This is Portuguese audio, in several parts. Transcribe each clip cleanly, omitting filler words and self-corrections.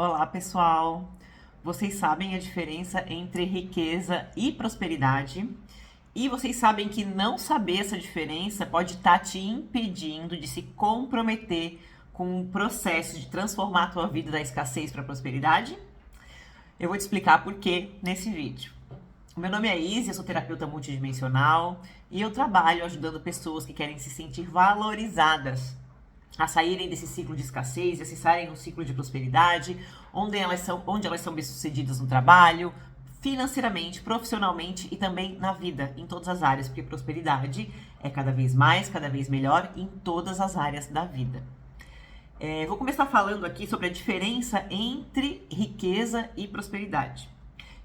Olá, pessoal! Vocês sabem a diferença entre riqueza e prosperidade? E vocês sabem que não saber essa diferença pode estar te impedindo de se comprometer com o processo de transformar a tua vida da escassez para a prosperidade? Eu vou te explicar por quê nesse vídeo. O meu nome é Izzy, eu sou terapeuta multidimensional e eu trabalho ajudando pessoas que querem se sentir valorizadas a saírem desse ciclo de escassez e acessarem um ciclo de prosperidade, onde elas são bem-sucedidas no trabalho, financeiramente, profissionalmente e também na vida, em todas as áreas, porque prosperidade é cada vez mais, cada vez melhor em todas as áreas da vida. Vou começar falando aqui sobre a diferença entre riqueza e prosperidade.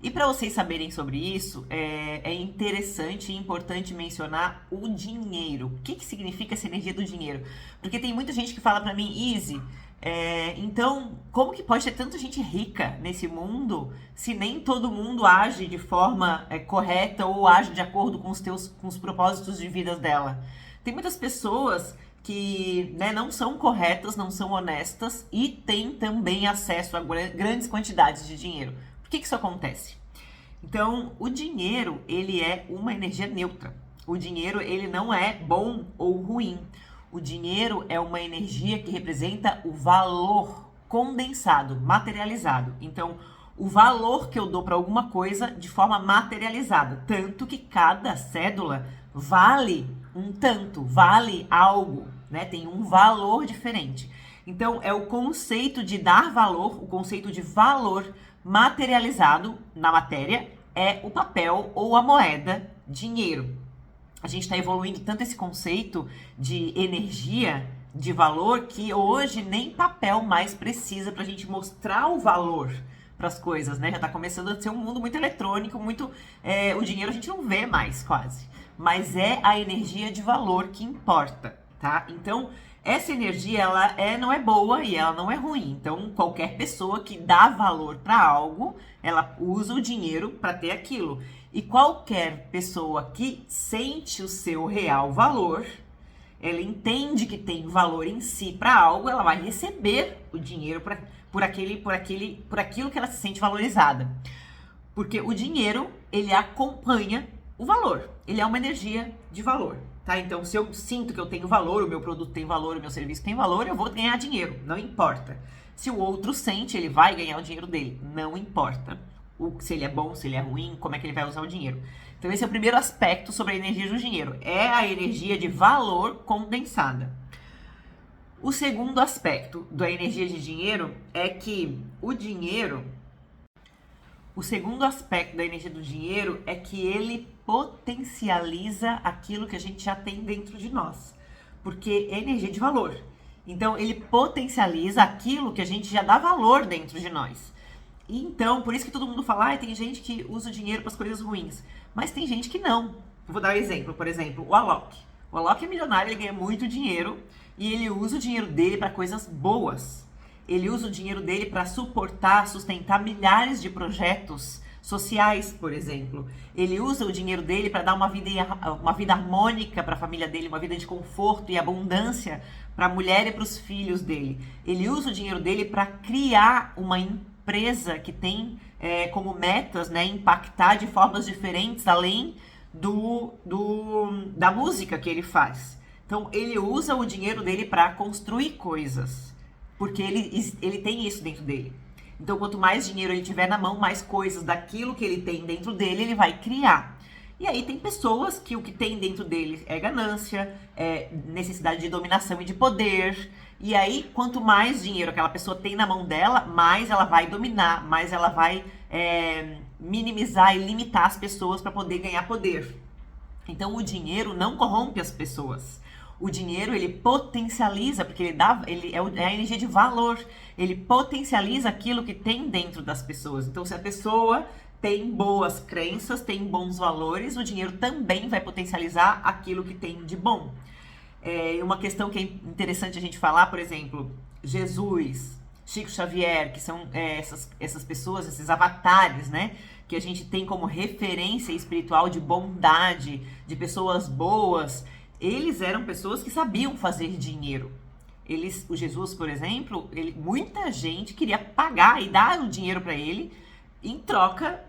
E para vocês saberem sobre isso, é interessante e importante mencionar o dinheiro. O que significa essa energia do dinheiro? Porque tem muita gente que fala para mim, Izzy, então como que pode ter tanta gente rica nesse mundo se nem todo mundo age de forma correta ou age de acordo com os propósitos de vida dela? Tem muitas pessoas que não são corretas, não são honestas e têm também acesso a grandes quantidades de dinheiro. Por que isso acontece? Então, o dinheiro, ele é uma energia neutra. O dinheiro, ele não é bom ou ruim. O dinheiro é uma energia que representa o valor condensado, materializado. Então, o valor que eu dou para alguma coisa de forma materializada. Tanto que cada cédula vale um tanto, vale algo, né? Tem um valor diferente. Então, é o conceito de dar valor, o conceito de valor materializado na matéria é o papel ou a moeda dinheiro. A gente está evoluindo tanto esse conceito de energia, de valor, que hoje nem papel mais precisa para a gente mostrar o valor para as coisas, né? Já está começando a ser um mundo muito eletrônico, o dinheiro a gente não vê mais quase, mas é a energia de valor que importa, tá? Então, essa energia, ela não é boa e ela não é ruim. Então, qualquer pessoa que dá valor para algo, ela usa o dinheiro para ter aquilo. E qualquer pessoa que sente o seu real valor, ela entende que tem valor em si para algo, ela vai receber o dinheiro por aquilo que ela se sente valorizada. Porque o dinheiro, ele acompanha o valor. Ele é uma energia de valor. Tá? Então, se eu sinto que eu tenho valor, o meu produto tem valor, o meu serviço tem valor, eu vou ganhar dinheiro, não importa. Se o outro sente, ele vai ganhar o dinheiro dele, não importa. Se ele é bom, se ele é ruim, como é que ele vai usar o dinheiro. Então, esse é o primeiro aspecto sobre a energia do dinheiro. É a energia de valor condensada. O segundo aspecto da energia de dinheiro é que o segundo aspecto da energia do dinheiro é que ele potencializa aquilo que a gente já tem dentro de nós. Porque é energia de valor. Então, ele potencializa aquilo que a gente já dá valor dentro de nós. Então, por isso que todo mundo fala, tem gente que usa o dinheiro para as coisas ruins. Mas tem gente que não. Eu vou dar um exemplo. Por exemplo, o Alok. O Alok é milionário, ele ganha muito dinheiro e ele usa o dinheiro dele para coisas boas. Ele usa o dinheiro dele para sustentar milhares de projetos sociais, por exemplo. Ele usa o dinheiro dele para dar uma vida harmônica para a família dele, uma vida de conforto e abundância para a mulher e para os filhos dele. Ele usa o dinheiro dele para criar uma empresa que tem como metas, impactar de formas diferentes, além da música que ele faz. Então, ele usa o dinheiro dele para construir coisas. Porque ele tem isso dentro dele. Então, quanto mais dinheiro ele tiver na mão, mais coisas daquilo que ele tem dentro dele, ele vai criar. E aí tem pessoas que o que tem dentro dele é ganância, é necessidade de dominação e de poder. E aí, quanto mais dinheiro aquela pessoa tem na mão dela, mais ela vai dominar, mais ela vai minimizar e limitar as pessoas para poder ganhar poder. Então, o dinheiro não corrompe as pessoas. O dinheiro, ele potencializa, porque ele é a energia de valor. Ele potencializa aquilo que tem dentro das pessoas. Então, se a pessoa tem boas crenças, tem bons valores, o dinheiro também vai potencializar aquilo que tem de bom. Uma questão que é interessante a gente falar, por exemplo, Jesus, Chico Xavier, que são essas pessoas, esses avatares, que a gente tem como referência espiritual de bondade, de pessoas boas. Eles eram pessoas que sabiam fazer dinheiro. O Jesus, por exemplo, muita gente queria pagar e dar o dinheiro para ele em troca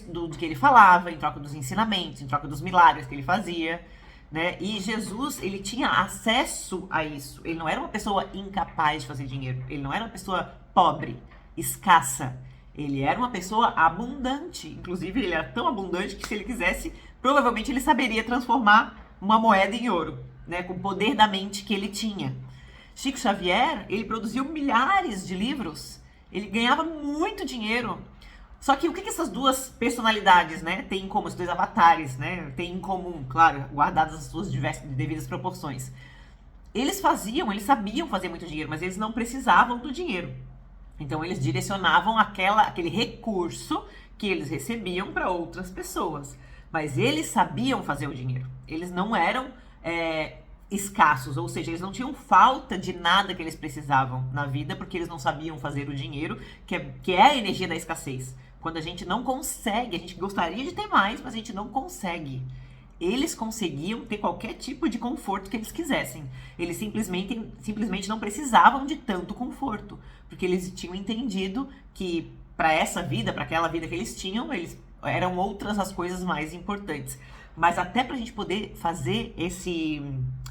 do que ele falava, em troca dos ensinamentos, em troca dos milagres que ele fazia, né? E Jesus, ele tinha acesso a isso. Ele não era uma pessoa incapaz de fazer dinheiro. Ele não era uma pessoa pobre, escassa. Ele era uma pessoa abundante. Inclusive, ele era tão abundante que, se ele quisesse, provavelmente ele saberia transformar uma moeda em ouro, né? Com o poder da mente que ele tinha. Chico Xavier, ele produziu milhares de livros. Ele ganhava muito dinheiro. Só que o que essas duas personalidades, né, têm em comum, esses dois avatares, né, têm em comum, claro, guardadas as suas devidas proporções? Eles sabiam fazer muito dinheiro, mas eles não precisavam do dinheiro. Então eles direcionavam aquele recurso que eles recebiam para outras pessoas. Mas eles sabiam fazer o dinheiro. Eles não eram escassos, ou seja, eles não tinham falta de nada que eles precisavam na vida, porque eles não sabiam fazer o dinheiro, que é a energia da escassez. Quando a gente não consegue, a gente gostaria de ter mais, mas a gente não consegue. Eles conseguiam ter qualquer tipo de conforto que eles quisessem. Eles simplesmente não precisavam de tanto conforto, porque eles tinham entendido que para essa vida, para aquela vida que eles tinham, eram outras as coisas mais importantes. Mas até para a gente poder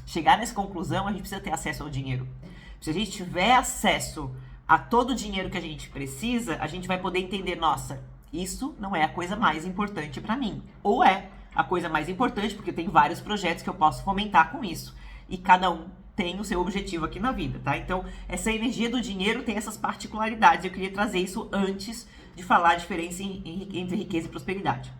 chegar nessa conclusão, a gente precisa ter acesso ao dinheiro. Se a gente tiver acesso a todo o dinheiro que a gente precisa, a gente vai poder entender, nossa, isso não é a coisa mais importante para mim. Ou é a coisa mais importante, porque tem vários projetos que eu posso fomentar com isso. E cada um tem o seu objetivo aqui na vida, tá? Então, essa energia do dinheiro tem essas particularidades. Eu queria trazer isso antes de falar a diferença entre riqueza e prosperidade.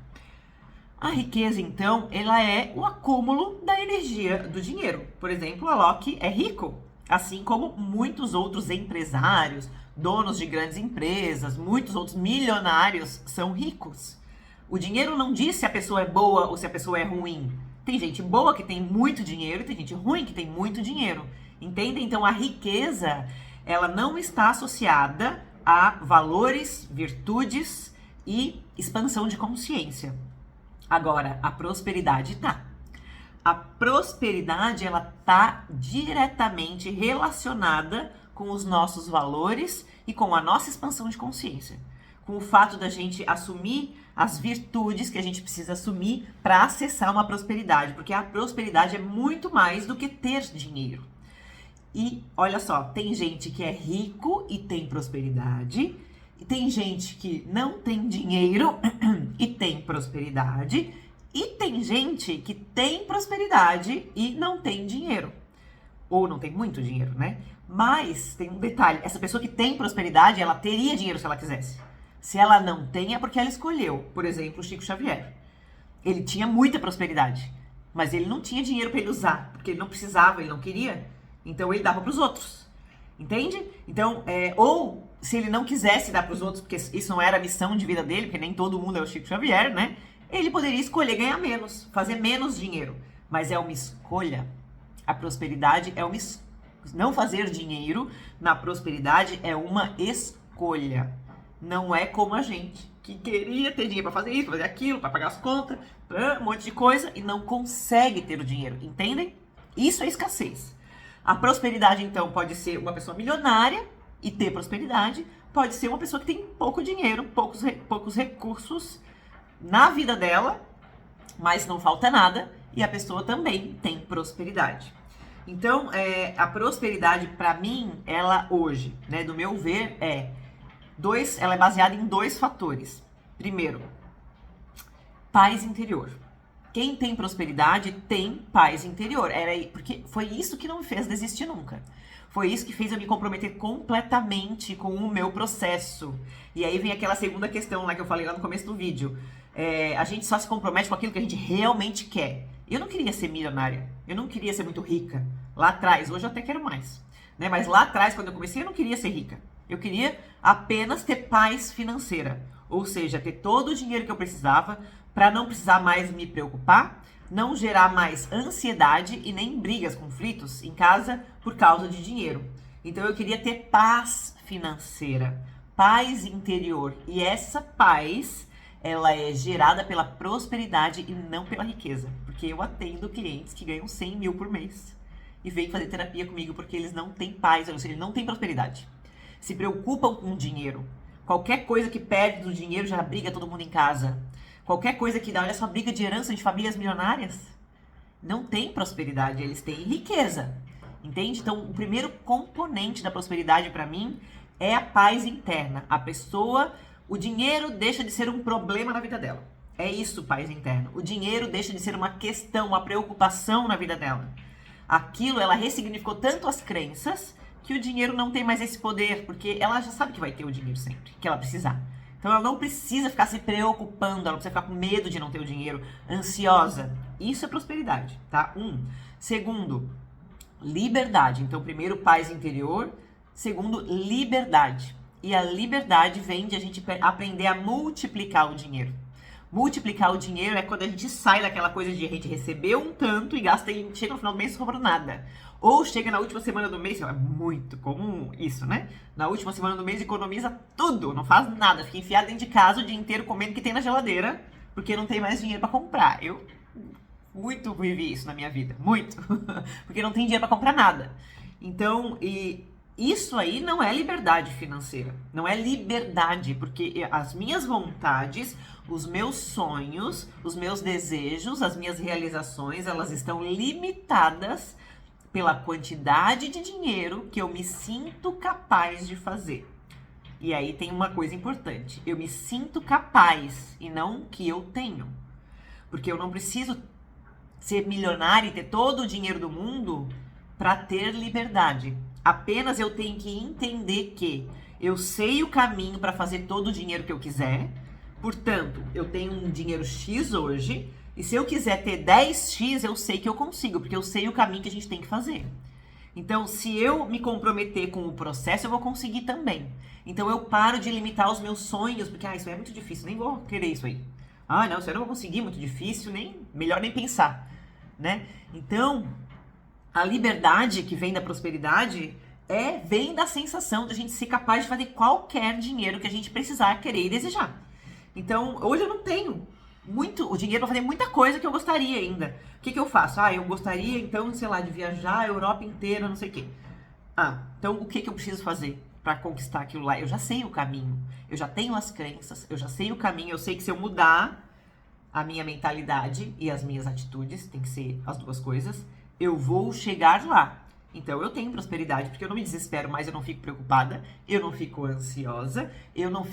A riqueza, então, ela é o acúmulo da energia do dinheiro. Por exemplo, a Loki é rico, assim como muitos outros empresários, donos de grandes empresas, muitos outros milionários são ricos. O dinheiro não diz se a pessoa é boa ou se a pessoa é ruim. Tem gente boa que tem muito dinheiro e tem gente ruim que tem muito dinheiro. Entende? Então, a riqueza, ela não está associada a valores, virtudes e expansão de consciência. Agora, a prosperidade tá. A prosperidade, ela tá diretamente relacionada com os nossos valores e com a nossa expansão de consciência. Com o fato da gente assumir as virtudes que a gente precisa assumir para acessar uma prosperidade. Porque a prosperidade é muito mais do que ter dinheiro. E, olha só, tem gente que é rico e tem prosperidade. E tem gente que não tem dinheiro e tem prosperidade. E tem gente que tem prosperidade e não tem dinheiro. Ou não tem muito dinheiro, né? Mas tem um detalhe. Essa pessoa que tem prosperidade, ela teria dinheiro se ela quisesse. Se ela não tem, é porque ela escolheu. Por exemplo, o Chico Xavier. Ele tinha muita prosperidade. Mas ele não tinha dinheiro para ele usar. Porque ele não precisava, ele não queria. Então ele dava para os outros. Entende? Então, ou se ele não quisesse dar para os outros, porque isso não era a missão de vida dele, porque nem todo mundo é o Chico Xavier, né? Ele poderia escolher ganhar menos, fazer menos dinheiro. Mas é uma escolha. A prosperidade é não fazer dinheiro na prosperidade é uma escolha. Não é como a gente, que queria ter dinheiro para fazer isso, fazer aquilo, para pagar as contas, um monte de coisa, e não consegue ter o dinheiro. Entendem? Isso é escassez. A prosperidade, então, pode ser uma pessoa milionária e ter prosperidade. Pode ser uma pessoa que tem pouco dinheiro, poucos recursos na vida dela, mas não falta nada, e a pessoa também tem prosperidade. Então, a prosperidade, para mim, ela hoje, né, do meu ver, ela é baseada em 2 fatores. Primeiro, paz interior. Quem tem prosperidade tem paz interior. Porque foi isso que não me fez desistir nunca. Foi isso que fez eu me comprometer completamente com o meu processo. E aí vem aquela segunda questão lá que eu falei lá no começo do vídeo. A gente só se compromete com aquilo que a gente realmente quer. Eu não queria ser milionária. Eu não queria ser muito rica. Lá atrás, hoje eu até quero mais. Né? Mas lá atrás, quando eu comecei, eu não queria ser rica. Eu queria apenas ter paz financeira. Ou seja, ter todo o dinheiro que eu precisava para não precisar mais me preocupar, não gerar mais ansiedade e nem brigas, conflitos em casa por causa de dinheiro. Então eu queria ter paz financeira, paz interior. E essa paz, ela é gerada pela prosperidade e não pela riqueza. Porque eu atendo clientes que ganham 100 mil por mês. e vem fazer terapia comigo porque eles não têm paz, ou seja, eles não têm prosperidade. Se preocupam com dinheiro. Qualquer coisa que perde do dinheiro já briga todo mundo em casa. Qualquer coisa que dá, olha só, briga de herança de famílias milionárias. Não tem prosperidade, eles têm riqueza. Entende? Então, o primeiro componente da prosperidade para mim é a paz interna. A pessoa, o dinheiro deixa de ser um problema na vida dela. É isso, paz interna. O dinheiro deixa de ser uma questão, uma preocupação na vida dela. Aquilo, ela ressignificou tanto as crenças que o dinheiro não tem mais esse poder, porque ela já sabe que vai ter o dinheiro sempre, que ela precisar. Então ela não precisa ficar se preocupando, ela não precisa ficar com medo de não ter o dinheiro, ansiosa. Isso é prosperidade, tá? Segundo, liberdade. Então, primeiro, paz interior. Segundo, liberdade. E a liberdade vem de a gente aprender a multiplicar o dinheiro. Multiplicar o dinheiro é quando a gente sai daquela coisa de a gente receber um tanto e gasta e chega no final do mês e sobra nada. Ou chega na última semana do mês, é muito comum isso, né? Na última semana do mês economiza tudo, não faz nada. Fica enfiado dentro de casa o dia inteiro comendo o que tem na geladeira, porque não tem mais dinheiro para comprar. Eu muito vivi isso na minha vida, muito. Porque não tem dinheiro para comprar nada. Então, isso aí não é liberdade financeira. Não é liberdade, porque as minhas vontades, os meus sonhos, os meus desejos, as minhas realizações, elas estão limitadas pela quantidade de dinheiro que eu me sinto capaz de fazer. E aí tem uma coisa importante. Eu me sinto capaz e não que eu tenho. Porque eu não preciso ser milionário e ter todo o dinheiro do mundo para ter liberdade. Apenas eu tenho que entender que eu sei o caminho para fazer todo o dinheiro que eu quiser. Portanto, eu tenho um dinheiro X hoje. E se eu quiser ter 10x, eu sei que eu consigo, porque eu sei o caminho que a gente tem que fazer. Então, se eu me comprometer com o processo, eu vou conseguir também. Então, eu paro de limitar os meus sonhos, porque, isso é muito difícil, nem vou querer isso aí. Não, isso eu não vou conseguir, muito difícil, melhor nem pensar, né? Então, a liberdade que vem da prosperidade vem da sensação de a gente ser capaz de fazer qualquer dinheiro que a gente precisar, querer e desejar. Então, hoje eu não tenho o dinheiro para fazer muita coisa que eu gostaria ainda. O que eu faço? Eu gostaria, então, sei lá, de viajar a Europa inteira, não sei o quê. Então, o que eu preciso fazer para conquistar aquilo lá? Eu já sei o caminho, eu já tenho as crenças, eu já sei o caminho, eu sei que se eu mudar a minha mentalidade e as minhas atitudes, tem que ser as duas coisas, eu vou chegar lá. Então, eu tenho prosperidade, porque eu não me desespero mais, eu não fico preocupada, eu não fico ansiosa, eu não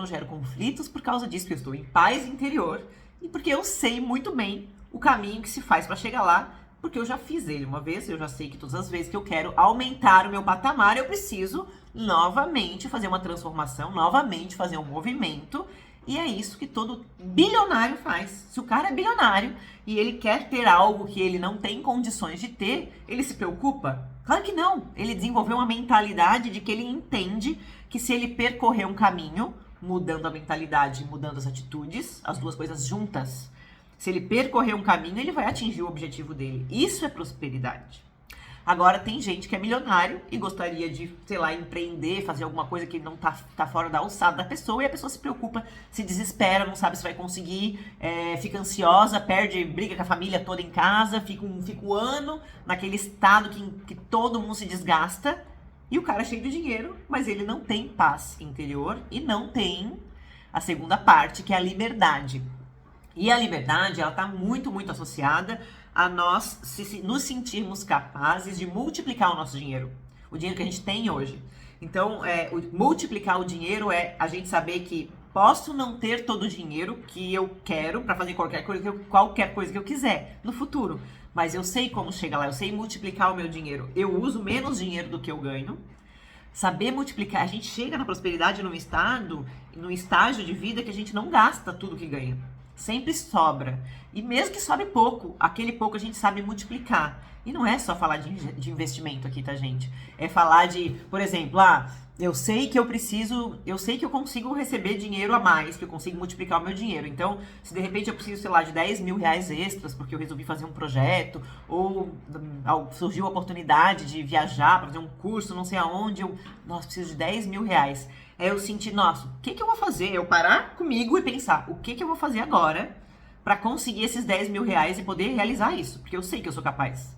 gero conflitos por causa disso, porque eu estou em paz interior e porque eu sei muito bem o caminho que se faz para chegar lá, porque eu já fiz ele uma vez, eu já sei que todas as vezes que eu quero aumentar o meu patamar, eu preciso novamente fazer uma transformação, novamente fazer um movimento. E é isso que todo bilionário faz. Se o cara é bilionário e ele quer ter algo que ele não tem condições de ter, ele se preocupa? Claro que não. Ele desenvolveu uma mentalidade de que ele entende que se ele percorrer um caminho, mudando a mentalidade, mudando as atitudes, as duas coisas juntas, se ele percorrer um caminho, ele vai atingir o objetivo dele. Isso é prosperidade. Agora, tem gente que é milionário e gostaria de, sei lá, empreender, fazer alguma coisa que não tá fora da alçada da pessoa, e a pessoa se preocupa, se desespera, não sabe se vai conseguir, fica ansiosa, briga com a família toda em casa, fica um ano naquele estado que todo mundo se desgasta, e o cara é cheio de dinheiro, mas ele não tem paz interior e não tem a segunda parte, que é a liberdade. E a liberdade, ela tá muito, muito associada a nós nos sentirmos capazes de multiplicar o nosso dinheiro. O dinheiro que a gente tem hoje. Então, multiplicar o dinheiro é a gente saber que posso não ter todo o dinheiro que eu quero para fazer qualquer coisa que eu quiser no futuro. Mas eu sei como chegar lá, eu sei multiplicar o meu dinheiro. Eu uso menos dinheiro do que eu ganho. Saber multiplicar, a gente chega na prosperidade num estágio de vida que a gente não gasta tudo que ganha. Sempre sobra. E mesmo que sobre pouco, aquele pouco a gente sabe multiplicar. E não é só falar de investimento aqui, tá, gente? É falar de, por exemplo, eu sei que eu consigo receber dinheiro a mais, que eu consigo multiplicar o meu dinheiro. Então, se de repente eu preciso, sei lá, de 10 mil reais extras, porque eu resolvi fazer um projeto, ou surgiu a oportunidade de viajar para fazer um curso, não sei aonde, preciso de 10 mil reais. Eu senti, o que eu vou fazer? Eu parar comigo e pensar, o que eu vou fazer agora para conseguir esses 10 mil reais e poder realizar isso? Porque eu sei que eu sou capaz.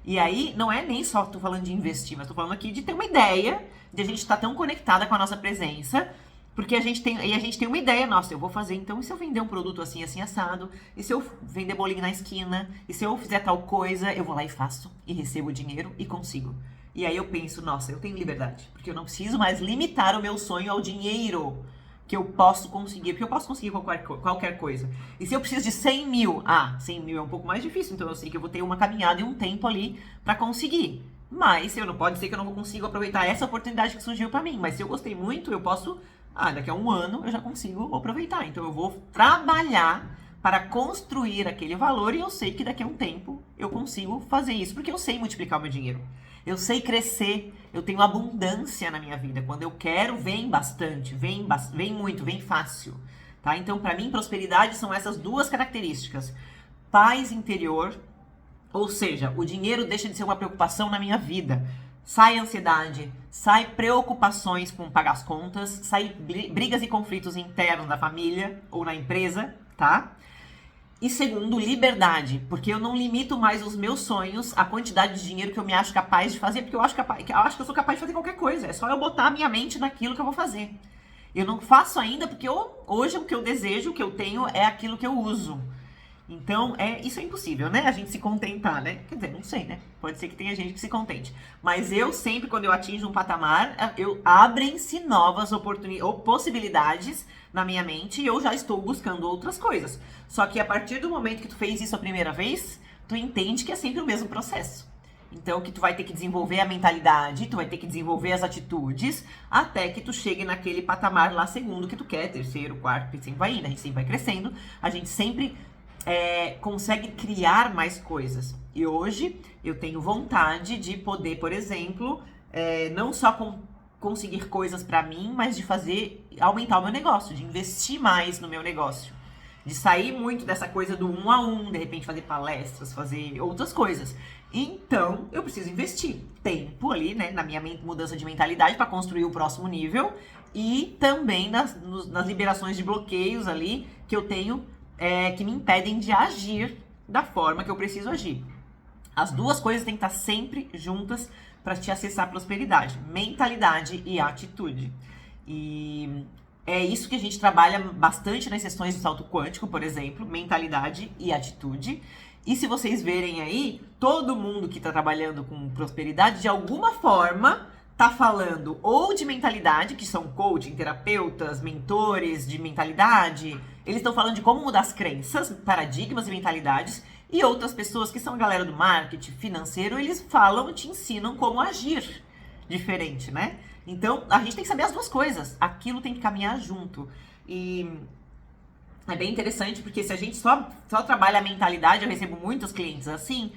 E aí, não é nem só tô falando de investir, mas tô falando aqui de ter uma ideia, de a gente estar tão conectada com a nossa presença, porque a gente tem uma ideia, nossa, eu vou fazer, então, e se eu vender um produto assim, assim, assado? E se eu vender bolinho na esquina? E se eu fizer tal coisa? Eu vou lá e faço, e recebo o dinheiro e consigo. E aí eu penso, nossa, eu tenho liberdade, porque eu não preciso mais limitar o meu sonho ao dinheiro que eu posso conseguir, porque eu posso conseguir qualquer coisa. E se eu preciso de 100 mil? 100 mil é um pouco mais difícil, então eu sei que eu vou ter uma caminhada e um tempo ali pra conseguir. Mas eu não pode ser que eu não consiga aproveitar essa oportunidade que surgiu pra mim. Mas se eu gostei muito, eu posso, daqui a um ano eu já consigo aproveitar. Então eu vou trabalhar para construir aquele valor e eu sei que daqui a um tempo eu consigo fazer isso, porque eu sei multiplicar o meu dinheiro. Eu sei crescer, eu tenho abundância na minha vida. Quando eu quero, vem bastante, vem muito, vem fácil. Tá? Então, para mim, prosperidade são essas duas características. Paz interior, ou seja, o dinheiro deixa de ser uma preocupação na minha vida. Sai ansiedade, sai preocupações com pagar as contas, sai brigas e conflitos internos da família ou na empresa, tá? E segundo, liberdade, porque eu não limito mais os meus sonhos à quantidade de dinheiro que eu me acho capaz de fazer, porque eu acho que eu sou capaz de fazer qualquer coisa. É só eu botar a minha mente naquilo que eu vou fazer. Eu não faço ainda porque hoje o que eu desejo, o que eu tenho, é aquilo que eu uso. Então, isso é impossível, né? A gente se contentar, né? Quer dizer, não sei, né? Pode ser que tenha gente que se contente. Mas eu sempre, quando eu atinjo um patamar, abrem-se novas possibilidades na minha mente e eu já estou buscando outras coisas. Só que a partir do momento que tu fez isso a primeira vez, tu entende que é sempre o mesmo processo. Então, que tu vai ter que desenvolver a mentalidade, tu vai ter que desenvolver as atitudes, até que tu chegue naquele patamar lá segundo que tu quer, terceiro, quarto, e sempre vai indo, a gente sempre vai crescendo, a gente sempre consegue criar mais coisas. E hoje eu tenho vontade de poder, por exemplo, não só conseguir coisas pra mim, mas de aumentar o meu negócio, de investir mais no meu negócio. De sair muito dessa coisa do 1 a 1, de repente fazer palestras, fazer outras coisas. Então, eu preciso investir tempo ali, né, na minha mudança de mentalidade para construir o próximo nível e também nas liberações de bloqueios ali que eu tenho que me impedem de agir da forma que eu preciso agir. As duas coisas têm que estar sempre juntas para te acessar a prosperidade, mentalidade e atitude. E é isso que a gente trabalha bastante nas sessões do salto quântico, por exemplo, mentalidade e atitude. E se vocês verem aí, todo mundo que está trabalhando com prosperidade, de alguma forma, tá falando ou de mentalidade, que são coaching, terapeutas, mentores de mentalidade. Eles estão falando de como mudar as crenças, paradigmas e mentalidades. E outras pessoas que são a galera do marketing financeiro, eles falam, te ensinam como agir diferente, né? Então, a gente tem que saber as duas coisas. Aquilo tem que caminhar junto. E é bem interessante, porque se a gente só trabalha a mentalidade, eu recebo muitos clientes assim,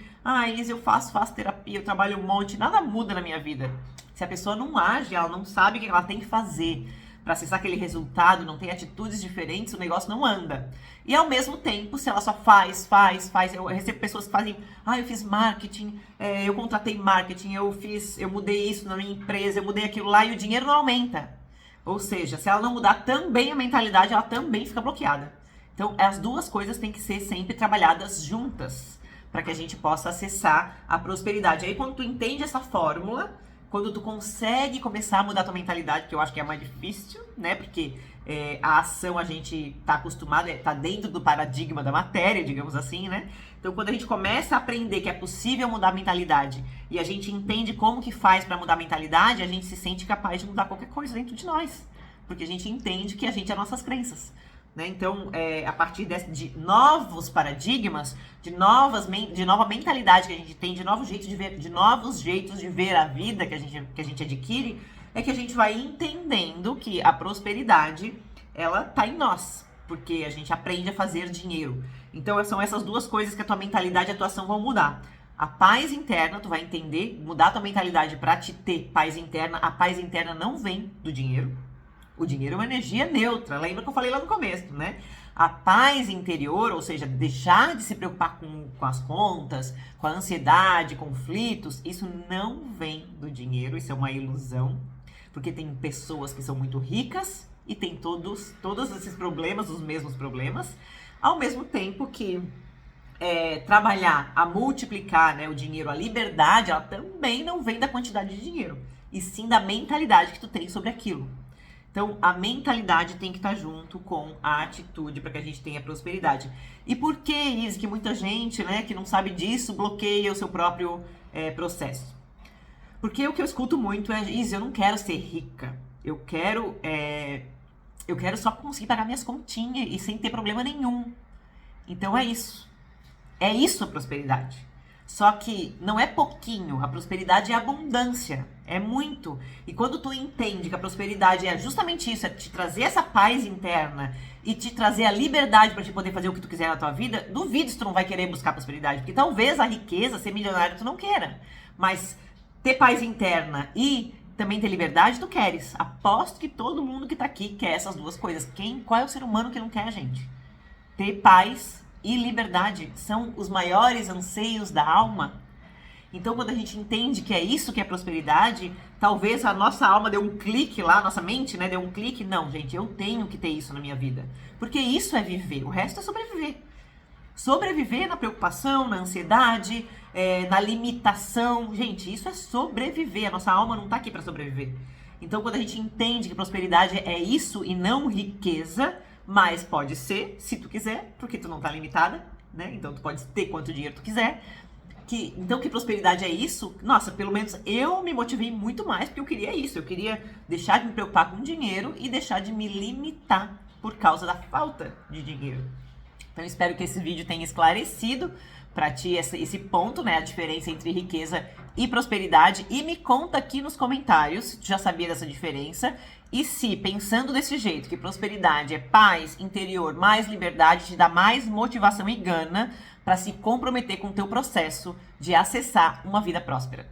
Elis, eu faço terapia, eu trabalho um monte, nada muda na minha vida. Se a pessoa não age, ela não sabe o que ela tem que fazer para acessar aquele resultado, não tem atitudes diferentes, o negócio não anda. E ao mesmo tempo, se ela só faz, eu recebo pessoas que fazem, eu fiz marketing, eu contratei marketing, eu mudei isso na minha empresa, eu mudei aquilo lá e o dinheiro não aumenta. Ou seja, se ela não mudar também a mentalidade, ela também fica bloqueada. Então, as duas coisas têm que ser sempre trabalhadas juntas para que a gente possa acessar a prosperidade. Aí, quando tu entende essa fórmula, quando tu consegue começar a mudar a tua mentalidade, que eu acho que é mais difícil, né? Porque a ação a gente tá acostumado, tá dentro do paradigma da matéria, digamos assim, né? Então, quando a gente começa a aprender que é possível mudar a mentalidade e a gente entende como que faz para mudar a mentalidade, a gente se sente capaz de mudar qualquer coisa dentro de nós. Porque a gente entende que a gente é nossas crenças. Né? Então, a partir de novos paradigmas, de nova mentalidade que a gente tem, de novos jeitos de ver a vida que a gente adquire, é que a gente vai entendendo que a prosperidade, ela tá em nós, porque a gente aprende a fazer dinheiro. Então, são essas duas coisas que a tua mentalidade e a tua ação vão mudar. A paz interna, tu vai entender, mudar a tua mentalidade para te ter paz interna. A paz interna não vem do dinheiro. O dinheiro é uma energia neutra, lembra que eu falei lá no começo, né? A paz interior, ou seja, deixar de se preocupar com as contas, com a ansiedade, conflitos, isso não vem do dinheiro, isso é uma ilusão, porque tem pessoas que são muito ricas e tem todos esses problemas, os mesmos problemas, ao mesmo tempo que trabalhar a multiplicar, né, o dinheiro, a liberdade, ela também não vem da quantidade de dinheiro, e sim da mentalidade que tu tem sobre aquilo. Então, a mentalidade tem que estar junto com a atitude para que a gente tenha prosperidade. E por que, Izzy, que muita gente, né, que não sabe disso, bloqueia o seu próprio processo? Porque o que eu escuto muito é, Izzy, eu não quero ser rica. Eu quero só conseguir pagar minhas continhas e sem ter problema nenhum. Então é isso. É isso a prosperidade. Só que não é pouquinho, a prosperidade é abundância, é muito. E quando tu entende que a prosperidade é justamente isso, é te trazer essa paz interna e te trazer a liberdade para te poder fazer o que tu quiser na tua vida, duvido se tu não vai querer buscar prosperidade, porque talvez a riqueza, ser milionário, tu não queira. Mas ter paz interna e também ter liberdade, tu queres. Aposto que todo mundo que tá aqui quer essas duas coisas. Qual é o ser humano que não quer, gente? Ter paz e liberdade são os maiores anseios da alma. Então, quando a gente entende que é isso que é prosperidade, talvez a nossa alma deu um clique lá, nossa mente, né, deu um clique. Não, gente, eu tenho que ter isso na minha vida. Porque isso é viver, o resto é sobreviver. Sobreviver na preocupação, na ansiedade, na limitação. Gente, isso é sobreviver. A nossa alma não tá aqui para sobreviver. Então, quando a gente entende que prosperidade é isso e não riqueza, mas pode ser, se tu quiser, porque tu não tá limitada, né? Então tu pode ter quanto dinheiro tu quiser. Então que prosperidade é isso? Nossa, pelo menos eu me motivei muito mais porque eu queria isso. Eu queria deixar de me preocupar com dinheiro e deixar de me limitar por causa da falta de dinheiro. Então espero que esse vídeo tenha esclarecido para ti esse ponto, né? A diferença entre riqueza e prosperidade. E me conta aqui nos comentários se tu já sabia dessa diferença. E se, pensando desse jeito, que prosperidade é paz interior, mais liberdade, te dá mais motivação e gana para se comprometer com o teu processo de acessar uma vida próspera.